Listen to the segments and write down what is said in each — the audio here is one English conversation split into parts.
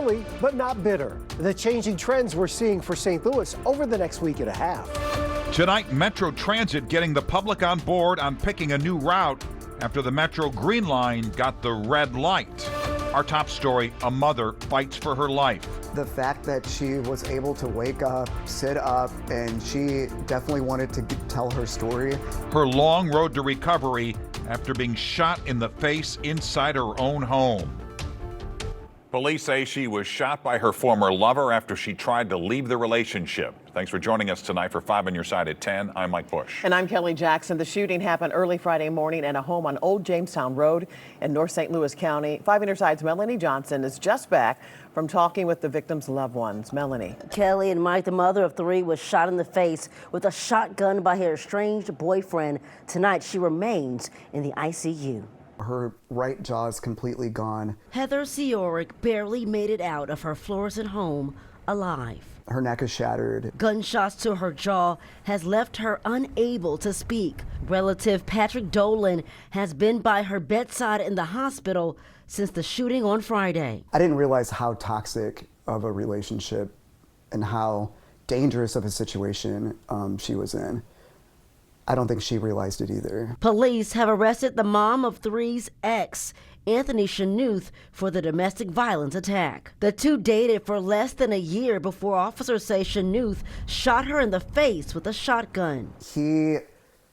chilly, but not bitter. The changing trends we're seeing for St. Louis over the next week and a half. Tonight, Metro Transit getting the public on board on picking a new route after the Metro Green Line got the red light. Our top story, a mother fights for her life. The fact that she was able to wake up, sit up, and she definitely wanted to tell her story. Her long road to recovery after being shot in the face inside her own home. Police say she was shot by her former lover after she tried to leave the relationship. Thanks for joining us tonight for 5 on Your Side at 10. I'm Mike Bush. And I'm Kelly Jackson. The shooting happened early Friday morning at a home on Old Jamestown Road in North St. Louis County. 5 on Your Side's Melanie Johnson is just back from talking with the victim's loved ones. Melanie. Kelly and Mike, the mother of 3, was shot in the face with a shotgun by her estranged boyfriend. Tonight, she remains in the ICU. Her right jaw is completely gone. Heather Cioric barely made it out of her Florissant home alive. Her neck is shattered. Gunshots to her jaw has left her unable to speak. Relative Patrick Dolan has been by her bedside in the hospital since the shooting on Friday. I didn't realize how toxic of a relationship and how dangerous of a situation she was in. I don't think she realized it either. Police have arrested the mom of 3's ex, Anthony Shanuth, for the domestic violence attack. The two dated for less than a year before officers say Shanuth shot her in the face with a shotgun. He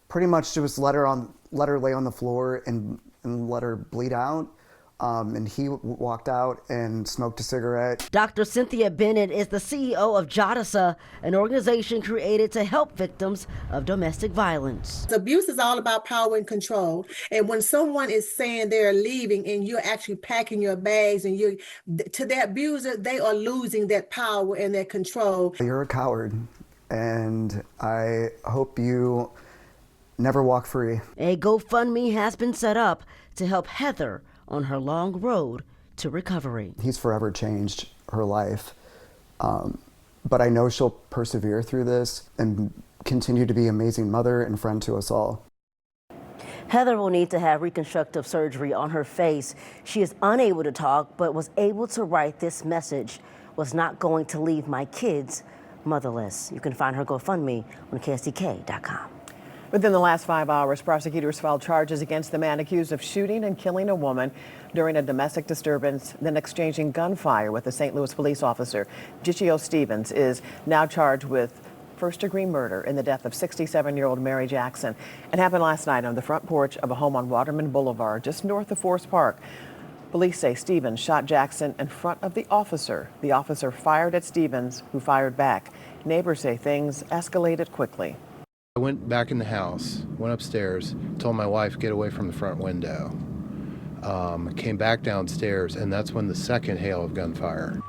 pretty much just let her lay on the floor and let her bleed out. And he walked out and smoked a cigarette. Dr. Cynthia Bennett is the CEO of JADASA, an organization created to help victims of domestic violence. Abuse is all about power and control. And when someone is saying they're leaving and you're actually packing your bags and you're to the abuser, they are losing that power and that control. You're a coward, and I hope you never walk free. A GoFundMe has been set up to help Heather on her long road to recovery. He's forever changed her life, but I know she'll persevere through this and continue to be an amazing mother and friend to us all. Heather will need to have reconstructive surgery on her face. She is unable to talk, but was able to write this message: was not going to leave my kids motherless. You can find her GoFundMe on KSDK.com. Within the last 5 hours, prosecutors filed charges against the man accused of shooting and killing a woman during a domestic disturbance, then exchanging gunfire with a St. Louis police officer. Gichio Stevens is now charged with first-degree murder in the death of 67-year-old Mary Jackson. It happened last night on the front porch of a home on Waterman Boulevard, just north of Forest Park. Police say Stevens shot Jackson in front of the officer. The officer fired at Stevens, who fired back. Neighbors say things escalated quickly. I went back in the house, went upstairs, told my wife, get away from the front window. Came back downstairs, and that's when the second hail of gunfire.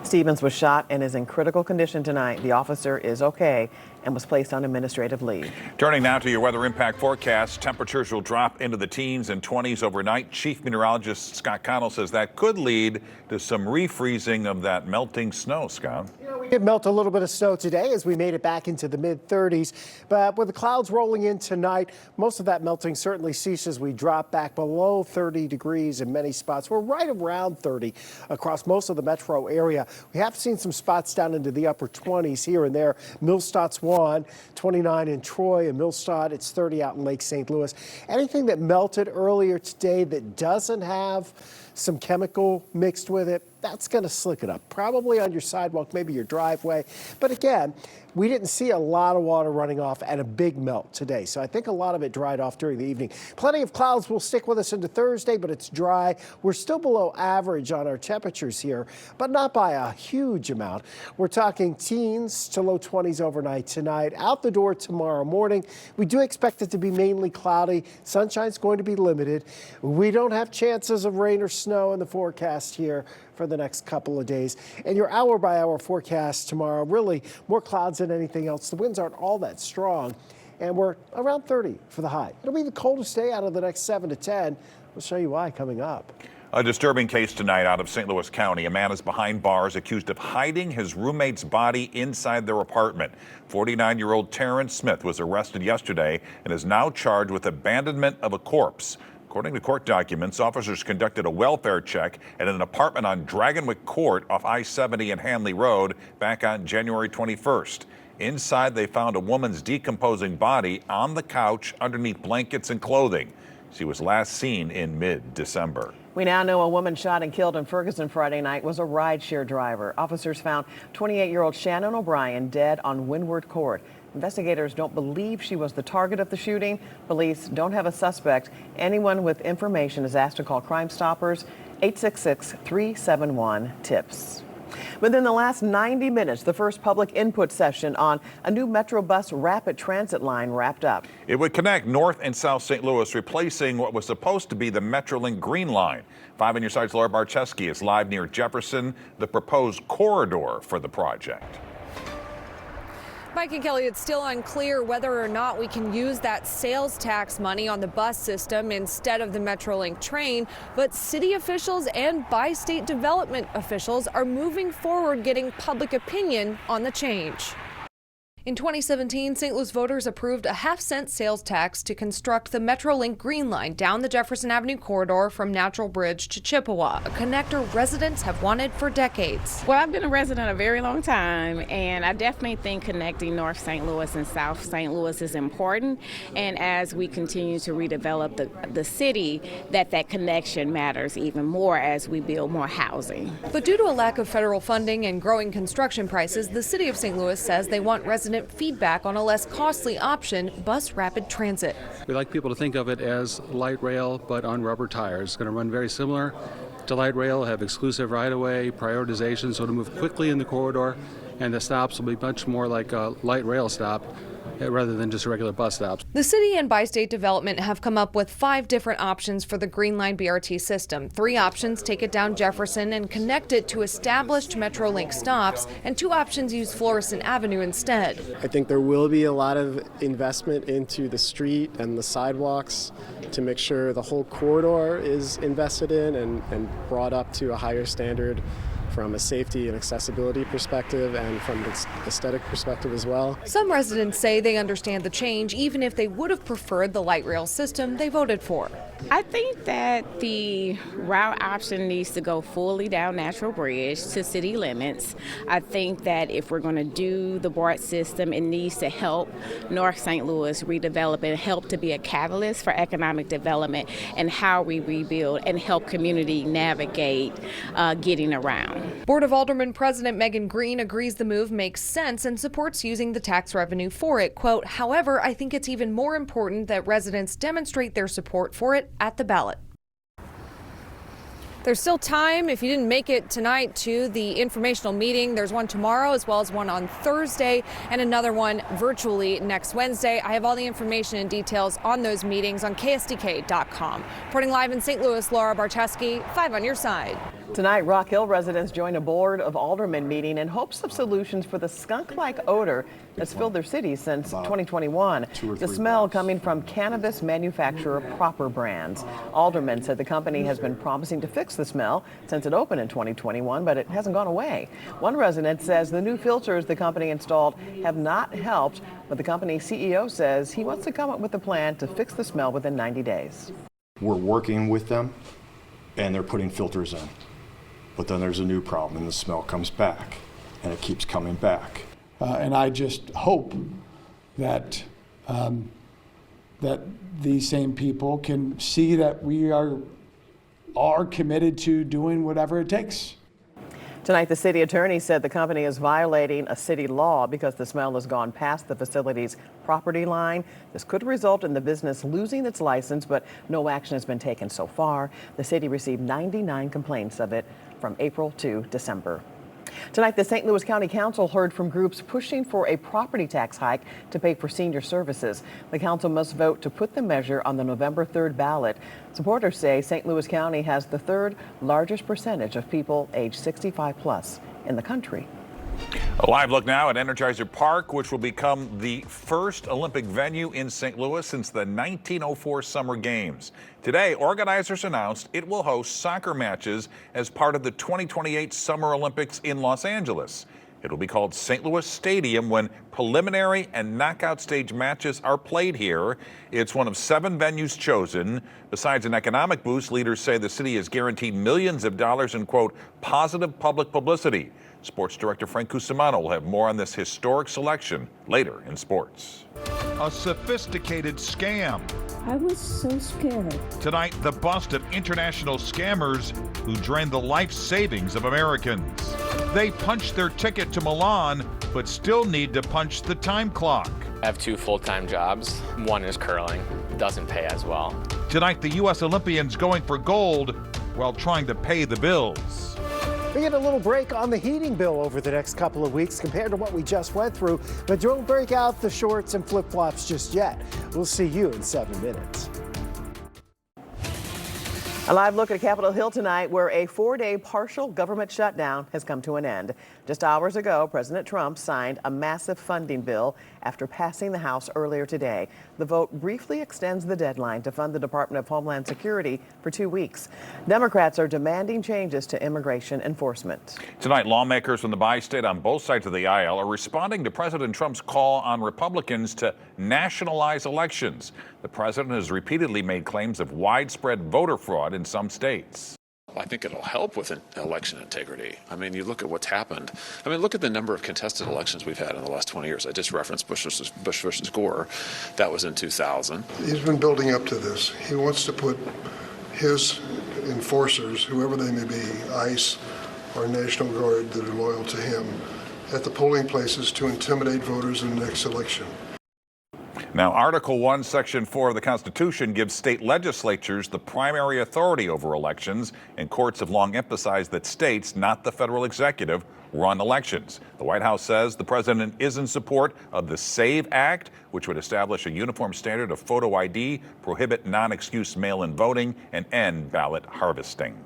Stevens was shot and is in critical condition tonight. The officer is okay and was placed on administrative leave. Turning now to your weather impact forecast. Temperatures will drop into the teens and 20s overnight. Chief meteorologist Scott Connell says that could lead to some refreezing of that melting snow, Scott. We did melt a little bit of snow today as we made it back into the mid-30s. But with the clouds rolling in tonight, most of that melting certainly ceases. We drop back below 30 degrees in many spots. We're right around 30 across most of the metro area. We have seen some spots down into the upper 20s here and there. Millstadt's 29 in Troy, and Millstadt, it's 30 out in Lake St. Louis. Anything that melted earlier today that doesn't have some chemical mixed with it, that's going to slick it up. Probably on your sidewalk, maybe your driveway. But again, we didn't see a lot of water running off and a big melt today. So I think a lot of it dried off during the evening. Plenty of clouds will stick with us into Thursday, but it's dry. We're still below average on our temperatures here, but not by a huge amount. We're talking teens to low 20s overnight tonight. Out the door tomorrow morning. We do expect it to be mainly cloudy. Sunshine's going to be limited. We don't have chances of rain or snow in the forecast here for the next couple of days. And your hour-by-hour forecast tomorrow, really more clouds than anything else. The winds aren't all that strong, and we're around 30 for the high. It'll be the coldest day out of the next 7 to 10. We'll show you why coming up. A disturbing case tonight out of St. Louis County. A man is behind bars accused of hiding his roommate's body inside their apartment. 49-year-old Terrence Smith was arrested yesterday and is now charged with abandonment of a corpse. According to court documents, officers conducted a welfare check at an apartment on Dragonwick Court off I-70 and Hanley Road back on January 21st. Inside, they found a woman's decomposing body on the couch underneath blankets and clothing. She was last seen in mid-December. We now know a woman shot and killed in Ferguson Friday night was a rideshare driver. Officers found 28-year-old Shannon O'Brien dead on Windward Court. Investigators don't believe she was the target of the shooting. Police don't have a suspect. Anyone with information is asked to call Crime Stoppers 866-371-TIPS. Within the last 90 minutes, the first public input session on a new Metro bus rapid transit line wrapped up. It would connect North and South St. Louis, replacing what was supposed to be the Metrolink Green Line. 5 on your side's Laura Barczewski is live near Jefferson, the proposed corridor for the project. Mike and Kelly, it's still unclear whether or not we can use that sales tax money on the bus system instead of the Metrolink train, but city officials and bi-state development officials are moving forward getting public opinion on the change. In 2017, St. Louis voters approved a half-cent sales tax to construct the Metrolink Green Line down the Jefferson Avenue corridor from Natural Bridge to Chippewa, a connector residents have wanted for decades. Well, I've been a resident a very long time, and I definitely think connecting North St. Louis and South St. Louis is important. And as we continue to redevelop the city, that connection matters even more as we build more housing. But due to a lack of federal funding and growing construction prices, the city of St. Louis says they want resident feedback on a less costly option, bus rapid transit. We like people to think of it as light rail, but on rubber tires. It's going to run very similar to light rail, have exclusive right-of-way, prioritization, so to move quickly in the corridor, and the stops will be much more like a light rail stop rather than just regular bus stops. The city and bi-state development have come up with 5 different options for the Green Line BRT system. 3 options take it down Jefferson and connect it to established Metrolink stops, and 2 options use Florissant Avenue instead. I think there will be a lot of investment into the street and the sidewalks to make sure the whole corridor is invested in and brought up to a higher standard from a safety and accessibility perspective and from an aesthetic perspective as well. Some residents say they understand the change, even if they would have preferred the light rail system they voted for. I think that the route option needs to go fully down Natural Bridge to city limits. I think that if we're going to do the BART system, it needs to help North St. Louis redevelop and help to be a catalyst for economic development and how we rebuild and help community navigate getting around. Board of Aldermen President Megan Green agrees the move makes sense and supports using the tax revenue for it. Quote, however, I think it's even more important that residents demonstrate their support for it at the ballot. There's still time if you didn't make it tonight to the informational meeting. There's one tomorrow as well as one on Thursday and another one virtually next Wednesday. I have all the information and details on those meetings on KSDK.com. Reporting live in St. Louis, Laura Barczewski, 5 on your side. Tonight, Rock Hill residents join a Board of Aldermen meeting in hopes of solutions for the skunk-like odor that's filled their city since 2021. The smell coming from cannabis manufacturer Proper Brands. Aldermen said the company has been promising to fix the smell since it opened in 2021, but it hasn't gone away. One resident says the new filters the company installed have not helped, but the company's CEO says he wants to come up with a plan to fix the smell within 90 days. We're working with them, and they're putting filters in. But then there's a new problem, and the smell comes back, and it keeps coming back. And I just hope that that these same people can see that we are committed to doing whatever it takes. Tonight, the city attorney said the company is violating a city law because the smell has gone past the facility's property line. This could result in the business losing its license, but no action has been taken so far. The city received 99 complaints of it from April to December. Tonight, the St. Louis County Council heard from groups pushing for a property tax hike to pay for senior services. The council must vote to put the measure on the November 3rd ballot. Supporters say St. Louis County has the 3rd largest percentage of people age 65 plus in the country. A live look now at Energizer Park, which will become the first Olympic venue in St. Louis since the 1904 Summer Games. Today, organizers announced it will host soccer matches as part of the 2028 Summer Olympics in Los Angeles. It will be called St. Louis Stadium when preliminary and knockout stage matches are played here. It's one of 7 venues chosen. Besides an economic boost, leaders say the city is guaranteed millions of dollars in, quote, positive public publicity. Sports director Frank Cusimano will have more on this historic selection later in sports. A sophisticated scam. I was so scared. Tonight, the bust of international scammers who drained the life savings of Americans. They punched their ticket to Milan, but still need to punch the time clock. I have 2 full-time jobs. One is curling. Doesn't pay as well. Tonight, the U.S. Olympians going for gold while trying to pay the bills. We get a little break on the heating bill over the next couple of weeks compared to what we just went through, but don't break out the shorts and flip-flops just yet. We'll see you in 7 minutes. A live look at Capitol Hill tonight, where a 4-day partial government shutdown has come to an end. Just hours ago, President Trump signed a massive funding bill after passing the House earlier today. The vote briefly extends the deadline to fund the Department of Homeland Security for 2 weeks. Democrats are demanding changes to immigration enforcement. Tonight, lawmakers from the bi-state on both sides of the aisle are responding to President Trump's call on Republicans to nationalize elections. The president has repeatedly made claims of widespread voter fraud in some states. I think it'll help with election integrity. I mean, you look at what's happened. I mean, look at the number of contested elections we've had in the last 20 years. I just referenced Bush versus Gore. That was in 2000. He's been building up to this. He wants to put his enforcers, whoever they may be, ICE or National Guard that are loyal to him, at the polling places to intimidate voters in the next election. Now, Article 1, Section 4 of the Constitution gives state legislatures the primary authority over elections, and courts have long emphasized that states, not the federal executive, run elections. The White House says the president is in support of the SAVE Act, which would establish a uniform standard of photo ID, prohibit non-excuse mail-in voting, and end ballot harvesting.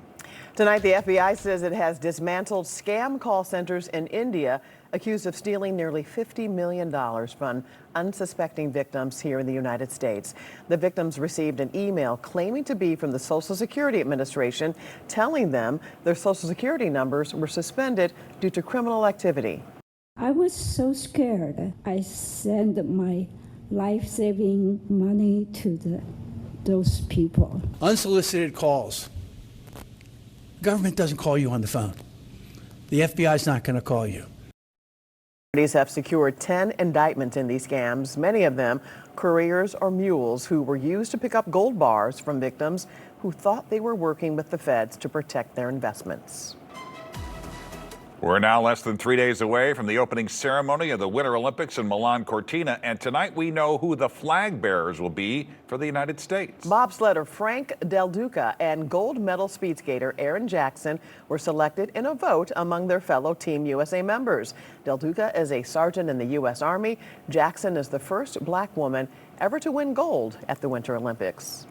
Tonight, the FBI says it has dismantled scam call centers in India accused of stealing nearly $50 million from unsuspecting victims here in the United States. The victims received an email claiming to be from the Social Security Administration, telling them their Social Security numbers were suspended due to criminal activity. I was so scared. I sent my life-saving money to those people. Unsolicited calls. Government doesn't call you on the phone. The FBI is not going to call you. Authorities have secured 10 indictments in these scams, many of them couriers or mules who were used to pick up gold bars from victims who thought they were working with the feds to protect their investments. We're now less than 3 days away from the opening ceremony of the Winter Olympics in Milan Cortina, and tonight we know who the flag bearers will be for the United States. Bobsledder Frank Del Duca and gold medal speed skater Aaron Jackson were selected in a vote among their fellow Team USA members. Del Duca is a sergeant in the U.S. Army. Jackson is the first black woman ever to win gold at the Winter Olympics.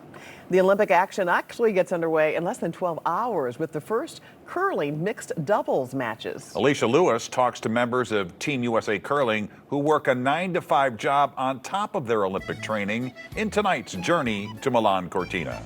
The Olympic action actually gets underway in less than 12 hours with the first curling mixed doubles matches. Alicia Lewis talks to members of Team USA Curling who work a 9-to-5 job on top of their Olympic training in tonight's journey to Milan Cortina.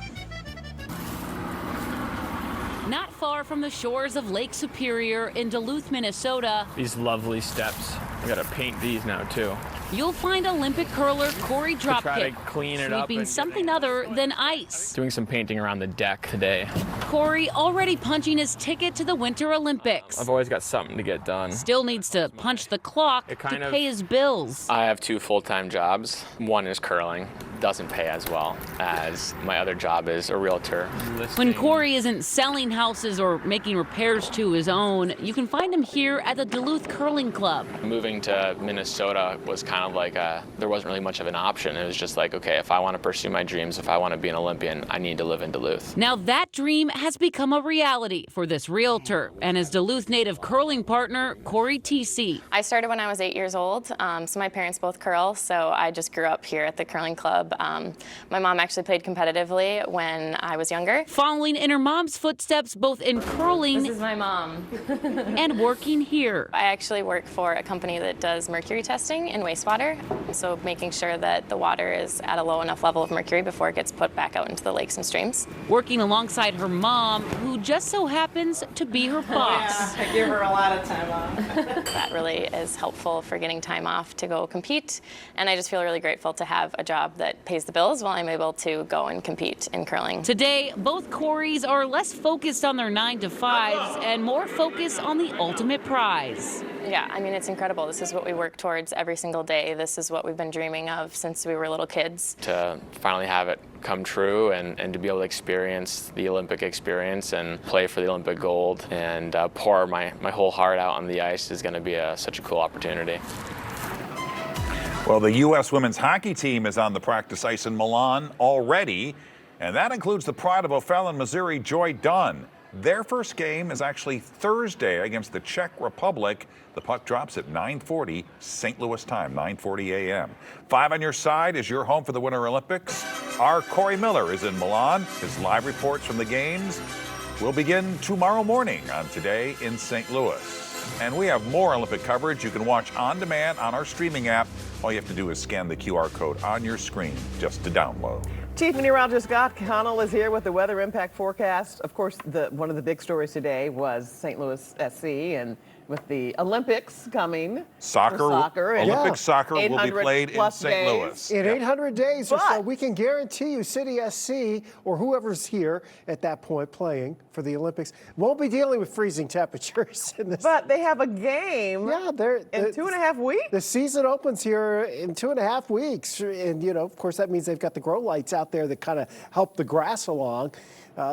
Not far from the shores of Lake Superior in Duluth, Minnesota. These lovely steps. I gotta paint these now too. You'll find Olympic curler Corey Dropkick try to clean it up sweeping and something other than ice. Doing some painting around the deck today. Corey already punching his ticket to the Winter Olympics. I've always got something to get done. Still needs to punch the clock to pay his bills. I have 2 full-time jobs. One is curling. Doesn't pay as well as my other job is a realtor. When Corey isn't selling houses or making repairs to his own, you can find him here at the Duluth Curling Club. Moving to Minnesota was kind of like there wasn't really much of an option. It was just like, okay, if I want to pursue my dreams, if I want to be an Olympian, I need to live in Duluth. Now that dream has become a reality for this realtor and his Duluth native curling partner, Corey TC. I started when I was 8 years old, so my parents both curl, so I just grew up here at the curling club. My mom actually played competitively when I was younger. Following in her mom's footsteps, both in curling This is my mom. and working here. I actually work for a company that does mercury testing in wastewater, so making sure that the water is at a low enough level of mercury before it gets put back out into the lakes and streams. Working alongside her mom mom, who just so happens to be her boss. I give her a lot of time off. That really is helpful for getting time off to go compete. And I just feel really grateful to have a job that pays the bills while I'm able to go and compete in curling. Today, both Corys are less focused on their 9 to 5s and more focused on the ultimate prize. Yeah, I mean, it's incredible. This is what we work towards every single day. This is what we've been dreaming of since we were little kids. To finally have it come true and to be able to experience the Olympic experience and play for the Olympic gold and pour my whole heart out on the ice is going to be such a cool opportunity. Well, the U.S. women's hockey team is on the practice ice in Milan already, and that includes the pride of O'Fallon, Missouri, Joy Dunn. Their first game is actually Thursday against the Czech Republic. The puck drops at 9:40 St. Louis time, 9:40 a.m. 5 on your side is your home for the Winter Olympics. Our Corey Miller is in Milan. His live reports from the games will begin tomorrow morning on Today in St. Louis. And we have more Olympic coverage you can watch on demand on our streaming app. All you have to do is scan the QR code on your screen just to download. Chief Meteorologist Scott Connell is here with the weather impact forecast. Of course, one of the big stories today was St. Louis SC, and with the Olympics coming. Olympic soccer will be played in St. Louis. In 800 days or so, we can guarantee you City SC or whoever's here at that point playing for the Olympics won't be dealing with freezing temperatures. But they have a game in 2.5 weeks. The season opens here in 2.5 weeks. And, you know, of course, that means they've got the grow lights out there that kind of help the grass along.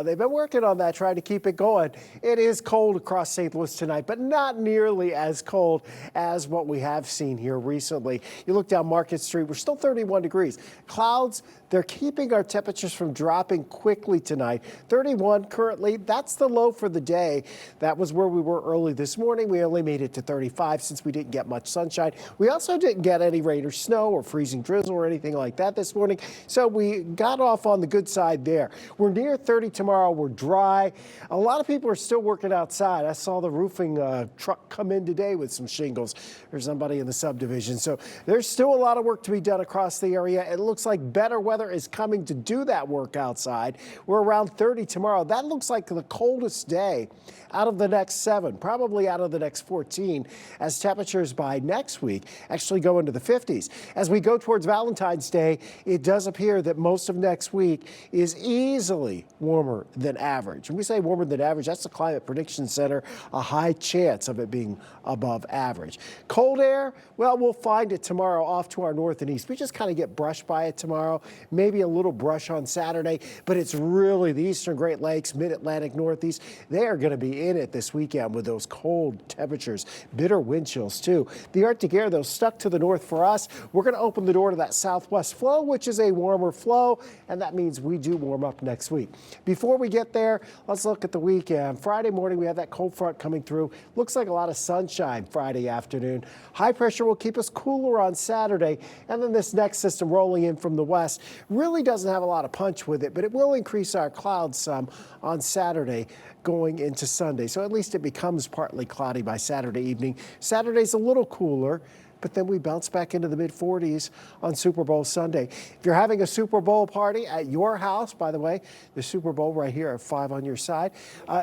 They've been working on that, trying to keep it going. It is cold across St. Louis tonight, but not nearly as cold as what we have seen here recently. You look down Market Street, we're still 31 degrees. Clouds, they're keeping our temperatures from dropping quickly tonight. 31 currently, that's the low for the day. That was where we were early this morning. We only made it to 35 since we didn't get much sunshine. We also didn't get any rain or snow or freezing drizzle or anything like that this morning. So we got off on the good side there. We're near 30 tomorrow. We're dry. A lot of people are still working outside. I saw the roofing truck come in today with some shingles. There's somebody in the subdivision. So there's still a lot of work to be done across the area. It looks like better weather is coming to do that work outside. We're around 30 tomorrow. That looks like the coldest day out of the next 7, probably out of the next 14, as temperatures by next week actually go into the 50s. As we go towards Valentine's Day, it does appear that most of next week is easily warmer than average. When we say warmer than average, that's the Climate Prediction Center, a high chance of it being above average. Cold air, well, we'll find it tomorrow off to our north and east. We just kind of get brushed by it tomorrow, maybe a little brush on Saturday, but it's really the eastern Great Lakes, mid-Atlantic, northeast. They are going to be in it this weekend with those cold temperatures, bitter wind chills too. The Arctic air, though, stuck to the north for us. We're going to open the door to that southwest flow, which is a warmer flow, and that means we do warm up next week. Before we get there, let's look at the weekend. Friday morning, we have that cold front coming through. Looks like a lot of sunshine Friday afternoon. High pressure will keep us cooler on Saturday, and then this next system rolling in from the west really doesn't have a lot of punch with it, but it will increase our clouds some on Saturday going into Sunday. So at least it becomes partly cloudy by Saturday evening. Saturday's a little cooler, but then we bounce back into the mid-40s on Super Bowl Sunday. If you're having a Super Bowl party at your house, by the way, the Super Bowl right here at 5 on your side,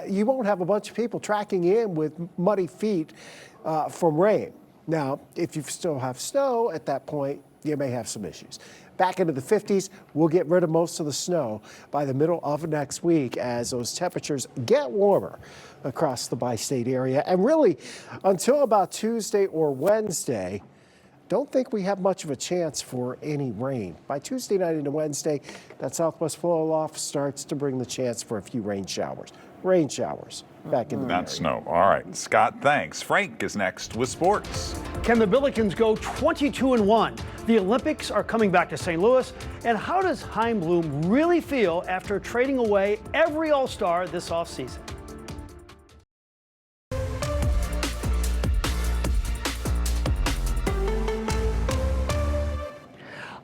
you won't have a bunch of people tracking in with muddy feet from rain. Now, if you still have snow at that point, you may have some issues. Back into the 50s, we'll get rid of most of the snow by the middle of next week as those temperatures get warmer across the bi-state area. And really, until about Tuesday or Wednesday, don't think we have much of a chance for any rain. By Tuesday night into Wednesday, that southwest flow aloft starts to bring the chance for a few rain showers. Rain showers back into the Not snow. All right, Scott, thanks. Frank is next with sports. Can the Billikens go 22-1? The Olympics are coming back to St. Louis, and how does Chaim Bloom really feel after trading away every All-Star this offseason?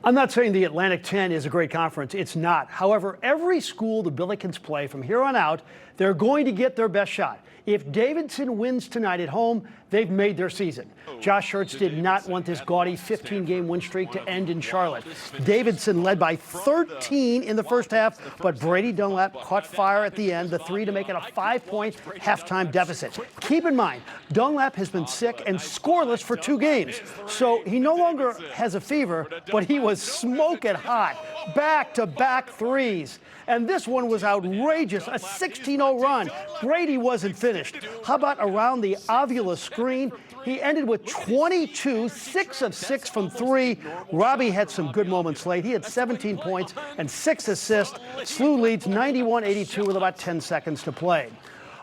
I'm not saying the Atlantic 10 is a great conference. It's not. However, every school the Billikens play from here on out, they're going to get their best shot. If Davidson wins tonight at home, they've made their season. Josh Hurts did not want this gaudy 15-game win streak to end in Charlotte. Davidson led by 13 in the first half, but Brady Dunlap caught fire at the end, the three to make it a 5-point halftime deficit. Keep in mind, Dunlap has been sick and scoreless for 2 games, so he no longer has a fever, but he was smoking hot. Back-to-back threes. And this one was outrageous, a 16-0 run. Brady wasn't finished. How about around the ovula screen? He ended with 22, 6 of 6 from 3. Robbie had some good moments late. He had 17 points and 6 assists. SLU leads 91-82 with about 10 seconds to play.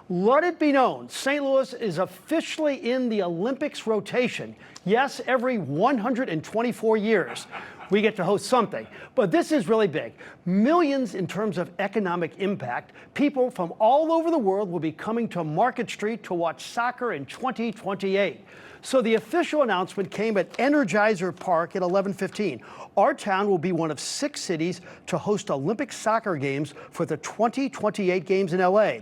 Let it be known, St. Louis is officially in the Olympics rotation. Yes, every 124 years. We get to host something. But this is really big. Millions in terms of economic impact. People from all over the world will be coming to Market Street to watch soccer in 2028. So the official announcement came at Energizer Park at 11:15. Our town will be one of 6 cities to host Olympic soccer games for the 2028 games in LA.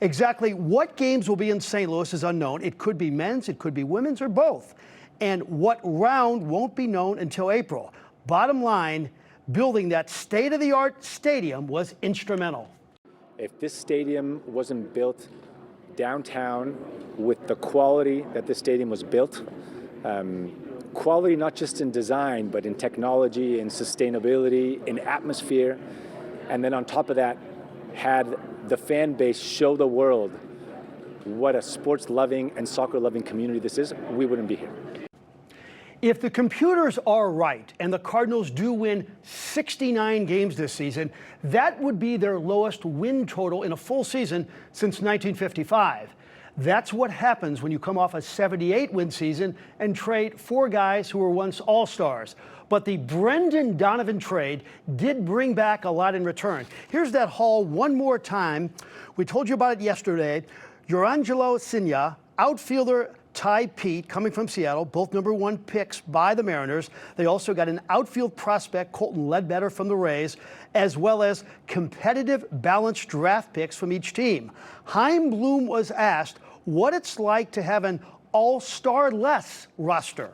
Exactly what games will be in St. Louis is unknown. It could be men's, it could be women's, or both. And what round won't be known until April. Bottom line, building that state-of-the-art stadium was instrumental. If this stadium wasn't built downtown with the quality that this stadium was built, quality not just in design, but in technology, in sustainability, in atmosphere, and then on top of that, had the fan base show the world what a sports-loving and soccer-loving community this is, we wouldn't be here. If the computers are right and the Cardinals do win 69 games this season, that would be their lowest win total in a full season since 1955. That's what happens when you come off a 78-win season and trade 4 guys who were once all-stars. But the Brendan Donovan trade did bring back a lot in return. Here's that haul one more time. We told you about it yesterday. Urangelo Signa, outfielder Ty Pete, coming from Seattle, both #1 picks by the Mariners. They also got an outfield prospect, Colton Ledbetter from the Rays, as well as competitive, balanced draft picks from each team. Chaim Bloom was asked what it's like to have an all-star-less roster.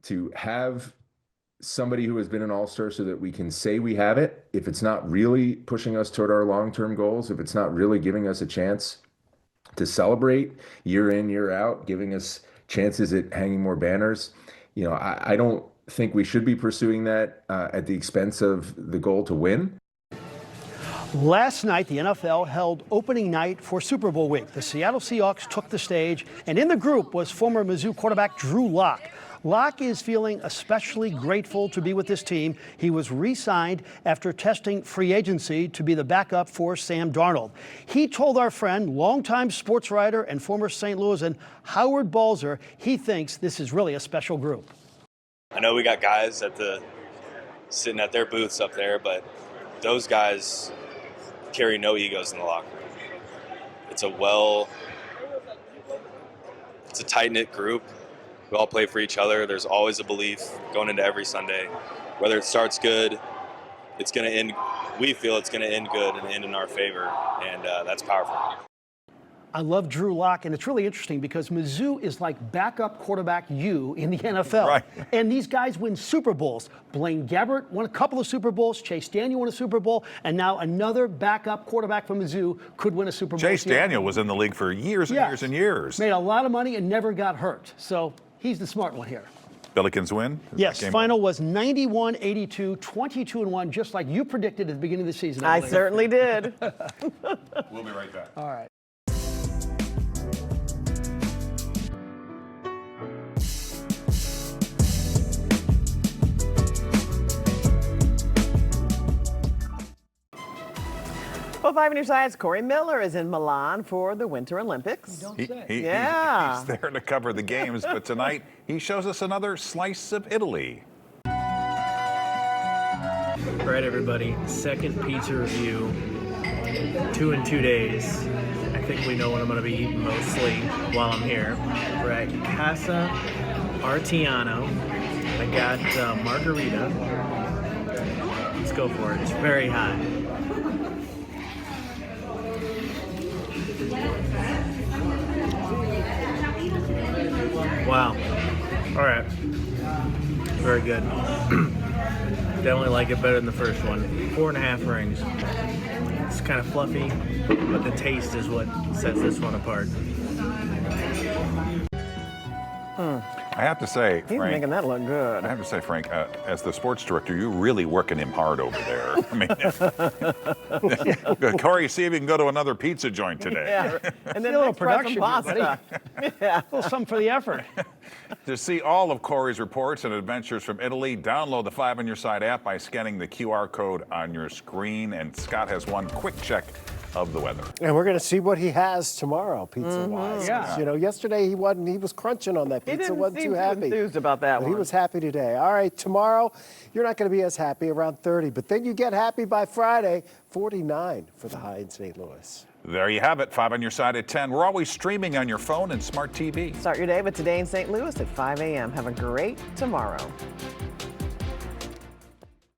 To have somebody who has been an all-star so that we can say we have it, if it's not really pushing us toward our long-term goals, if it's not really giving us a chance to celebrate year in, year out, giving us chances at hanging more banners. You know, I don't think we should be pursuing that at the expense of the goal to win. Last night, the NFL held opening night for Super Bowl week. The Seattle Seahawks took the stage, and in the group was former Mizzou quarterback Drew Lock. Lock is feeling especially grateful to be with this team. He was re-signed after testing free agency to be the backup for Sam Darnold. He told our friend, longtime sports writer and former St. Louisan Howard Balzer, he thinks this is really a special group. I know we got guys sitting at their booths up there, but those guys carry no egos in the locker room. It's a tight-knit group. We all play for each other. There's always a belief going into every Sunday. Whether it starts good, it's going to end. We feel it's going to end good and end in our favor, and that's powerful. I love Drew Lock, and it's really interesting because Mizzou is like backup quarterback you in the NFL. Right. And these guys win Super Bowls. Blaine Gabbert won a couple of Super Bowls. Chase Daniel won a Super Bowl. And now another backup quarterback from Mizzou could win a Super Bowl. Chase Daniel was in the league for years and years and years. Made a lot of money and never got hurt. So he's the smart one here. Billikens win? Yes, final was 91-82, 22-1, just like you predicted at the beginning of the season. I certainly did. We'll be right back. All right. Well, 5 on your sides, Corey Miller is in Milan for the Winter Olympics. He's Yeah. there to cover the games, but tonight he shows us another slice of Italy. All right, everybody, second pizza review, 2 in 2 days. I think we know what I'm going to be eating mostly while I'm here. We're at Casa Artiano. I got margarita. Let's go for it. It's very hot. Wow. All right. Very good. Definitely like it better than the first one. 4.5 rings. It's kind of fluffy, but the taste is what sets this one apart. I have to say, He's Frank, making that look good. I have to say, Frank, as the sports director, you're really working him hard over there. I mean, Corey, see if you can go to another pizza joint today. Yeah. And then a little next try some production, pasta. yeah. A little something for the effort. To see all of Corey's reports and adventures from Italy, download the 5 on Your Side app by scanning the QR code on your screen. And Scott has one quick check of the weather. And we're going to see what he has tomorrow, pizza-wise. Yeah. You know, yesterday he was crunching on that He pizza, didn't wasn't seem too too happy. enthused about that But one. he was happy today. All right, tomorrow you're not going to be as happy, around 30, but then you get happy by Friday, 49 for the high in St. Louis. There you have it, 5 on Your Side at 10. We're always streaming on your phone and smart TV. Start your day with Today in St. Louis at 5 a.m. Have a great tomorrow.